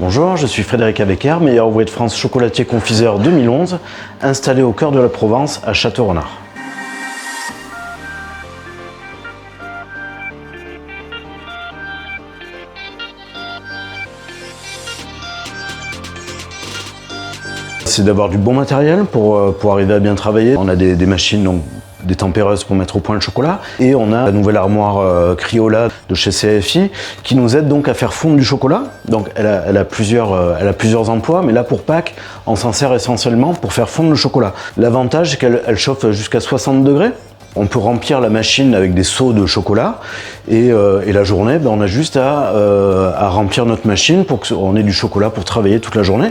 Bonjour, je suis Frédéric Abecker, meilleur ouvrier de France chocolatier confiseur 2011, installé au cœur de la Provence à Château-Renard. C'est d'avoir du bon matériel pour arriver à bien travailler. On a des machines, donc des tempéreuses pour mettre au point le chocolat, et on a la nouvelle armoire Cryola de chez CFI qui nous aide donc à faire fondre du chocolat. Donc elle a plusieurs emplois, mais là pour Pâques, on s'en sert essentiellement pour faire fondre le chocolat. L'avantage, c'est qu'elle chauffe jusqu'à 60 degrés. On peut remplir la machine avec des seaux de chocolat et la journée, on a juste à remplir notre machine pour qu'on ait du chocolat pour travailler toute la journée,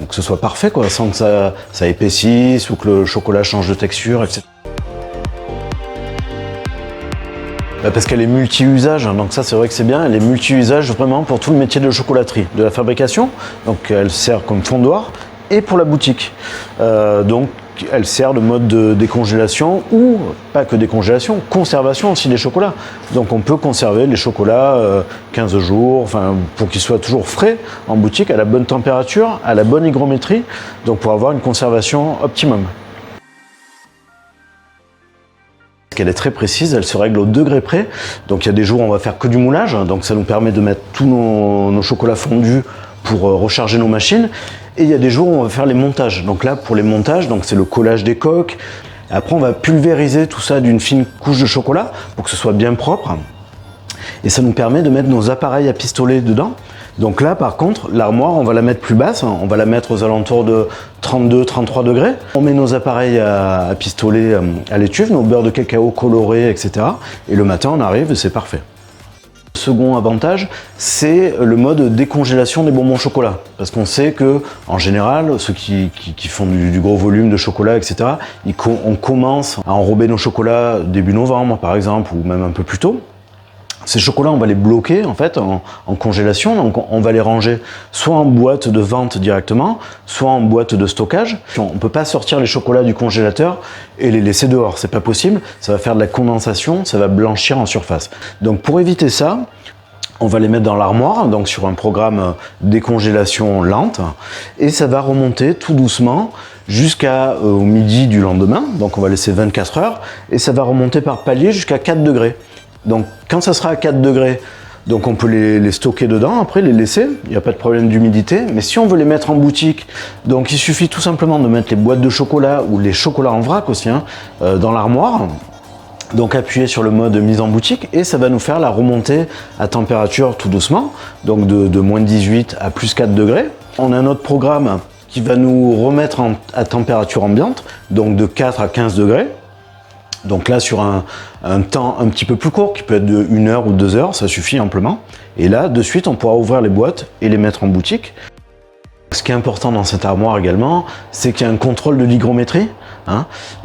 que ce soit parfait, quoi, sans que ça épaississe ou que le chocolat change de texture, etc. Parce qu'elle est multi-usage, donc ça c'est vrai que c'est bien, elle est multi-usage vraiment pour tout le métier de chocolaterie, de la fabrication, donc elle sert comme fondoir et pour la boutique. Donc elle sert de mode de décongélation ou pas que décongélation, conservation aussi des chocolats. Donc on peut conserver les chocolats 15 jours, pour qu'ils soient toujours frais en boutique, à la bonne température, à la bonne hygrométrie, donc pour avoir une conservation optimum. Elle est très précise, elle se règle au degré près. Donc il y a des jours où on va faire que du moulage, donc ça nous permet de mettre tous nos chocolats fondus pour recharger nos machines. Et il y a des jours où on va faire les montages. Donc là, pour les montages, c'est le collage des coques. Après, on va pulvériser tout ça d'une fine couche de chocolat pour que ce soit bien propre. Et ça nous permet de mettre nos appareils à pistolet dedans. Donc là, par contre, l'armoire, on va la mettre plus basse. On va la mettre aux alentours de 32-33 degrés. On met nos appareils à pistolet à l'étuve, nos beurres de cacao colorés, etc. Et le matin, on arrive et c'est parfait. Le second avantage, c'est le mode décongélation des bonbons chocolat. Parce qu'on sait que, en général, ceux qui font du gros volume de chocolat, etc., on commence à enrober nos chocolats début novembre, par exemple, ou même un peu plus tôt. Ces chocolats, on va les bloquer en fait en congélation, donc on va les ranger soit en boîte de vente directement, soit en boîte de stockage. On ne peut pas sortir les chocolats du congélateur et les laisser dehors, c'est pas possible, ça va faire de la condensation, ça va blanchir en surface. Donc pour éviter ça, on va les mettre dans l'armoire, donc sur un programme décongélation lente, et ça va remonter tout doucement jusqu'au midi du lendemain, donc on va laisser 24 heures, et ça va remonter par palier jusqu'à 4 degrés. Donc quand ça sera à 4 degrés, donc on peut les stocker dedans, après les laisser, il n'y a pas de problème d'humidité. Mais si on veut les mettre en boutique, donc il suffit tout simplement de mettre les boîtes de chocolat ou les chocolats en vrac aussi dans l'armoire. Donc appuyer sur le mode mise en boutique et ça va nous faire la remontée à température tout doucement, donc de moins 18 à plus 4 degrés. On a un autre programme qui va nous remettre à température ambiante, donc de 4 à 15 degrés. Donc là, sur un temps un petit peu plus court, qui peut être de 1 heure ou 2 heures, ça suffit amplement. Et là, de suite, on pourra ouvrir les boîtes et les mettre en boutique. Ce qui est important dans cette armoire également, c'est qu'il y a un contrôle de l'hygrométrie.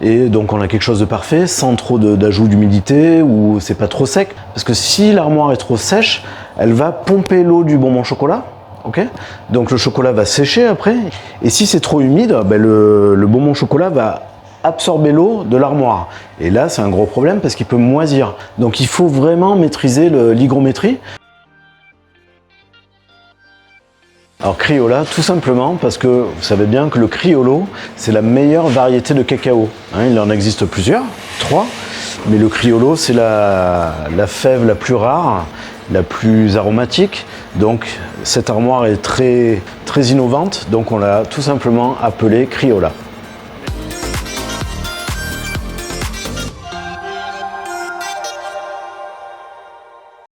Et donc on a quelque chose de parfait, sans trop d'ajout d'humidité, ou c'est pas trop sec. Parce que si l'armoire est trop sèche, elle va pomper l'eau du bonbon chocolat. Okay, donc le chocolat va sécher après. Et si c'est trop humide, le bonbon chocolat va absorber l'eau de l'armoire. Et là, c'est un gros problème parce qu'il peut moisir. Donc il faut vraiment maîtriser l'hygrométrie. Alors Cryola, tout simplement parce que vous savez bien que le Criollo, c'est la meilleure variété de cacao. Il en existe plusieurs, 3, mais le Criollo, c'est la fève la plus rare, la plus aromatique. Donc cette armoire est très innovante, donc on l'a tout simplement appelée Cryola.